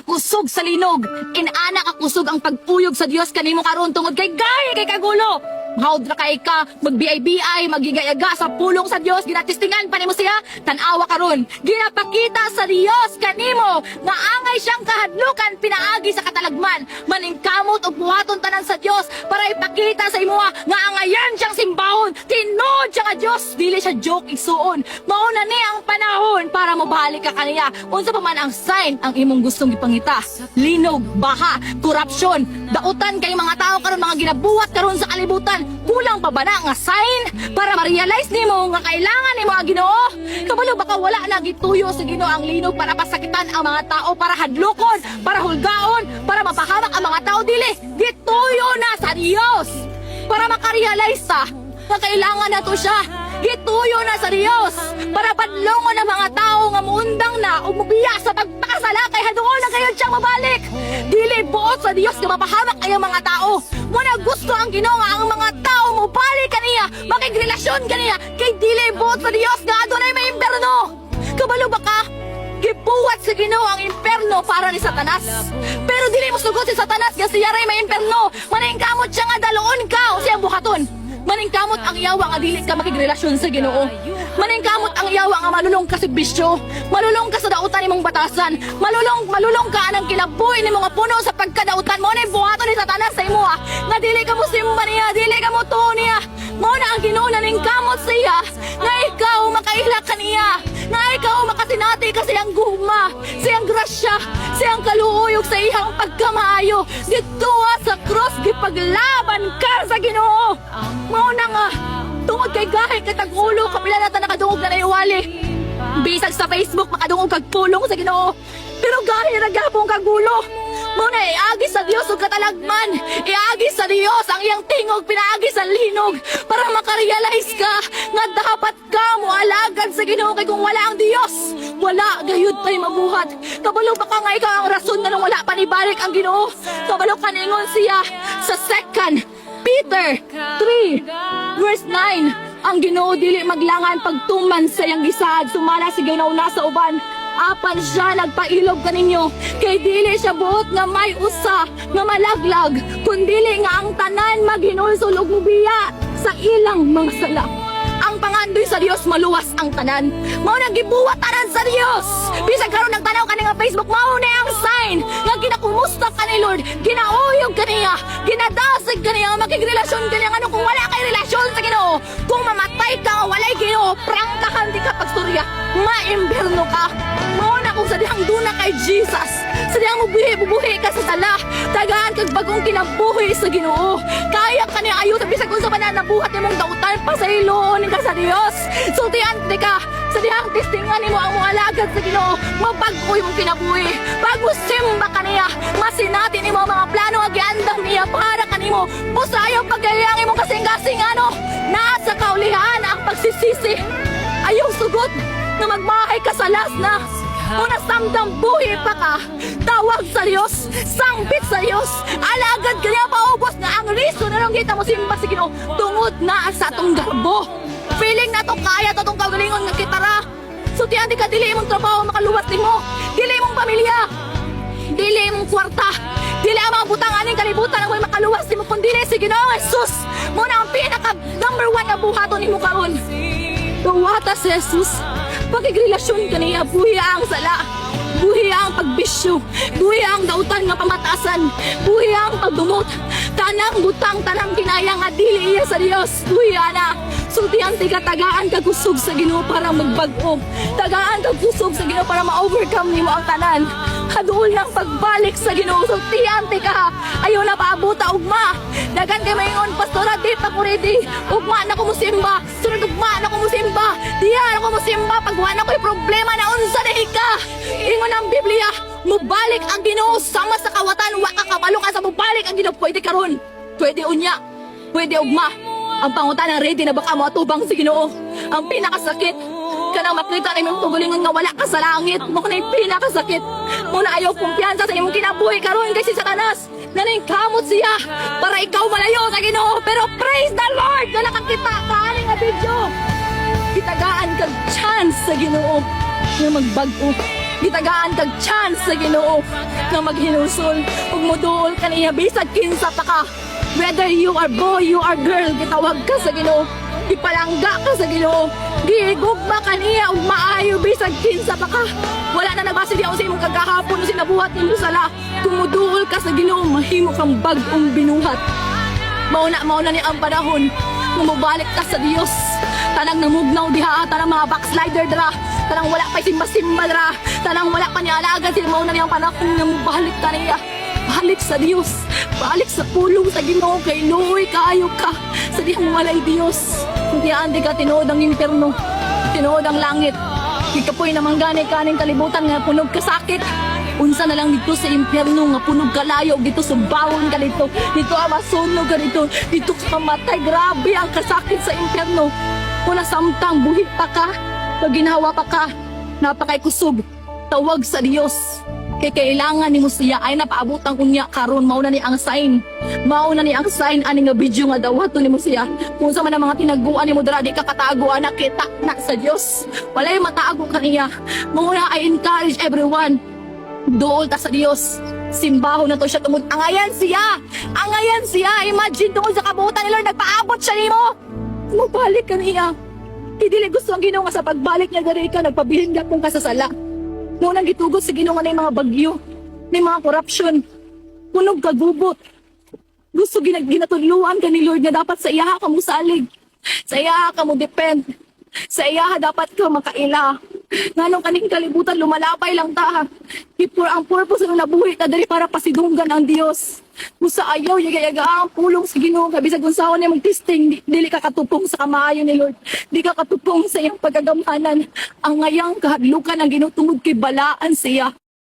kusog sa linog. Inana ka kusog ang pagpuyog sa Dios kanimo karon tungod kay gay kay kagulo. Mahawd ra kay ka, magbiay-biay, magigayaga sa pulong sa Dios, ginatistingan pa nimo siya, tan-awa karon. Ginapakita sa Dios kanimo nga angay siyang kahadlukan pinaagi sa katalagman. Maningkamot og buhaton tanan sa Dios para ipakita sa imuha nga angayan siyang simbahon. Tinuod siya nga Dios, dili siya joke igsuon. Mao na ni ang panahon para mobalik ka kaniya. Unsa pa man ang sign ang imong gustong ipangita? Linog, baha, korupsyon, dautan kay mga tao karon mga ginabuhat karon sa kalibutan. Kulang pa ba na nga sign para ma-realize nimo nga kailangan nimo ang Ginoo? Kabalo baka wala na gituyo sa Ginoo ang linog para pasakitan ang mga tao, para hadlokon, para hulgaon, para mapahamak ang mga tao dili. Gituyo na sa Dios para makarealize ta nga kailangan nato siya. Gituyo na sa Dios para padlongon ang mga tao nga muundang na o mubiya sa pagpakasala kay hadungol na kayon siyang mabalik. Dili buot sa Dios nga mapahamak ay ang mga tao. Muna gusto ang Ginoo nga ang mga tao mo balik kaniya, makigrelasyon kaniya kay dili buot sa Dios nga adunay may imperno. Kabalo ba ka? Gibuhat sa Ginoo ang imperno para ni Satanas. Pero dili mo sugot si Satanas nga siya ray may imperno. Maningkamot siya nga daloon ka o siyang buhaton. Maningkamot ang yawa nga dili ka makigrelasyon sa Ginoo. Maningkamot ang yawa nga malulong ka sa bisyo. Malulong ka sa dautan nimong batasan. Malulong ka anang kilabuhi ni mga puno sa pagkadautan mo ni buhaton ni Satanas sa imo nga dili ka mo simba niya, dili ka mo tuo niya. Mao na ang Ginoo naningkamot siya nga ikaw makaila kaniya, nga ikaw makasinati ka siyang guma, siyang grasya, siyang kaluoyog sa iyang pagkamaayo. Ditoa sa cross gipaglaban ka sa Ginoo. Mao na nga tungod kay gahi kay tag-ulo kapila nata nakadungog na naiwali. Bisag sa Facebook makadungog kag pulong sa Ginoo. Pero gahi ra gyapon kag gulo. Muna iagi sa Dios og katalagman. Iagi sa Dios ang iyang tingog pinaagi sa linog para makarealize ka nga dapat ka mo alagad sa Ginoo kay kung wala ang Dios, wala gayud tay mabuhat. Kabalo ba ka nga ikaw ang rason nga nung wala pa nibalik ang Ginoo? Kabalo kaningon siya sa 2 Peter 3 verse 9. Ang Ginoo dili maglangan pagtuman sa iyang gisaad sumala sa ginauna sa uban. Apan siya nagpailog kaninyo kay dili siya buot nga may usa nga malaglag kundili nga ang tanan maghinulsol og mubiya sa ilang mga sala. Ang pangandoy sa Dios maluwas ang tanan. Mao nang gibuhat tanan sa Dios. Bisag karon nagtanaw kani nga Facebook mao na ang sign nga ginakumusta ka ni Lord, ginauyog kaniya, ginadasig kaniya makigrelasyon kaniya ano kung wala kay relasyon sa Ginoo. Kung mamatay ka walay Ginoo, prangkahan di ka pagstorya, maimberno ka. Mao na kung sa dihang duna kay Jesus, sa dihang bubuhi ka sa sala, tagaan kag bagong kinabuhi sa Ginoo. Kaya kaniya ayo sa bisag unsa man nabuhat nimong dautan pasayloon ka sa Dios. Sultian ka sa dihang testingan nimo ang mga alagad sa Ginoo, mabag-o imong kinabuhi. Bago simba kaniya, masinati nimo ang mga plano nga giandam niya para kanimo. Busayo pagkayang imong kasing-kasing ano, nasa kaulihan ang pagsisisi. Ayaw sugot na magmahay ka sa las na. Una samdang buhi pa ka, tawag sa Dios, sangbit sa Dios, alagad kanya paubos na ang reason na nang kita mo simba sa Ginoo tungod na sa atong garbo. Feeling na to kaya to tong kagalingon nga kitara. So tiyan di ka dili imong trabaho makaluwat nimo, dili imong pamilya, dili imong kwarta, dili ang mga butang aning kalibutan ang may makaluwas nimo kun dili si Ginoo Jesus. Mo na ang pinaka number 1 nga buhaton nimo karon. Tuwata si Jesus. Pagigrelasyon kaniya, buhi ang sala, buhi ang pagbisyo, buhi ang dautan nga pamatasan, buhi ang pagdumot, tanang butang, tanang kinaya nga dili iya sa Dios, buhi ana. Sultihan ti tagaan ka kusog sa Ginoo para magbag-o, tagaan ka kusog sa Ginoo para ma-overcome nimo ang tanan. Haduol ng pagbalik sa Ginoo, sultihan ti ka, ayaw na paabuta ugma. Dagan kay maingon pastora di pa ko ready, ugma na ko musimba, sunod ugma na ko musimba, diya na ko musimba pag wala ko'y problema na unsa dehi ka. Ingon ang Biblia, mubalik ang Ginoo sama sa kawatan, wa ka kabalo ka sa mubalik ang Ginoo. Pwede karon, pwede unya, pwede ugma. Ang pangutan ready na baka matubang si Ginoo. Ang pinakasakit kanang makita na imong tugulingon nga wala ka sa langit, mo kanay pinakasakit. Muna ayaw kumpiyansa sa imong kinabuhi karon kay si Satanas. Naningkamot siya para ikaw malayo sa Ginoo. Pero praise the Lord na nakakita kaani nga video. Kitagaan kag chance sa Ginoo nga magbag-o. Gitagaan kag chance sa Ginoo nga maghinusol ug moduol kaniya bisag kinsa pa ka. Whether you are boy, you are girl, gitawag ka sa Ginoo. Ipalangga ka sa Ginoo. Gihigugma kaniya ug maayo bisag kinsa pa ka. Wala na nagbase diha sa imong kagahapon o sinabuhat nimo sala. Kung moduol ka sa Ginoo, mahimo kang bag-ong binuhat. Mauna ni ang panahon nga mobalik ka sa Dios. Tanang namugnaw diha, tanang mga backslider dra, tanang wala pa simba-simba dra, tanang wala pa nialaga sila. Mauna ni ang panahon nga mobalik ka niya. Balik sa Dios, balik sa pulong sa Ginoo kay luoy kaayo ka sa dihang walay Dios. Kung andi ka tinuod ang impierno, tinuod ang langit. Ikapoy namang gani kaning kalibutan nga punog ka sakit. Unsa na lang dito sa impyerno nga punog kalayo, dito sa bawon ka dito, dito masunog ka dito ka mamatay. Grabe ang kasakit sa impyerno. Wala samtang buhi pa ka, pag ginawa pa ka, napakay kusog. Tawag sa Dios. Kay kailangan ni mo siya ay napaabutan kunya karon. Mauna ni ang sign. Mauna ni ang sign ani nga video nga dawaton ni mo siya. Kung sa man ang mga tinaguan ni mo dira di ka katago anak kita na sa Dios. Walay matago kaniya. Mauna I encourage everyone. Duol ta sa Dios. Simbaho na to siya tungod. Angayan siya. Angayan siya. Imagine tungod sa kabutan ni Lord nagpaabot siya nimo. Mubalik kaniya. Dili gusto ang Ginoo nga sa pagbalik niya diri ka nagpabilin ka kung kasasala. Noon ang gitugot sa Ginoo nga na mga bagyo, na mga corruption, punog kagubot. Gusto ginatudluan ka ni Lord nga dapat sa iyaha ka mo salig. Sa iyaha ka mo depend. Sa iyaha dapat ka makaila. Nganong kaning kalibutan lumalapay lang ta. Ang purpose ng nabuhi ta diri para pasidunggan ang Dios. Musa ayaw yaga ang pulong sa Ginoo nga bisag unsaon niya magtesting dili ka katupong sa kamaayo ni Lord. Di ka katupong sa iyang pagagamanan. Ang ngayang kahadlukan ang Ginoo tungod kay balaan siya.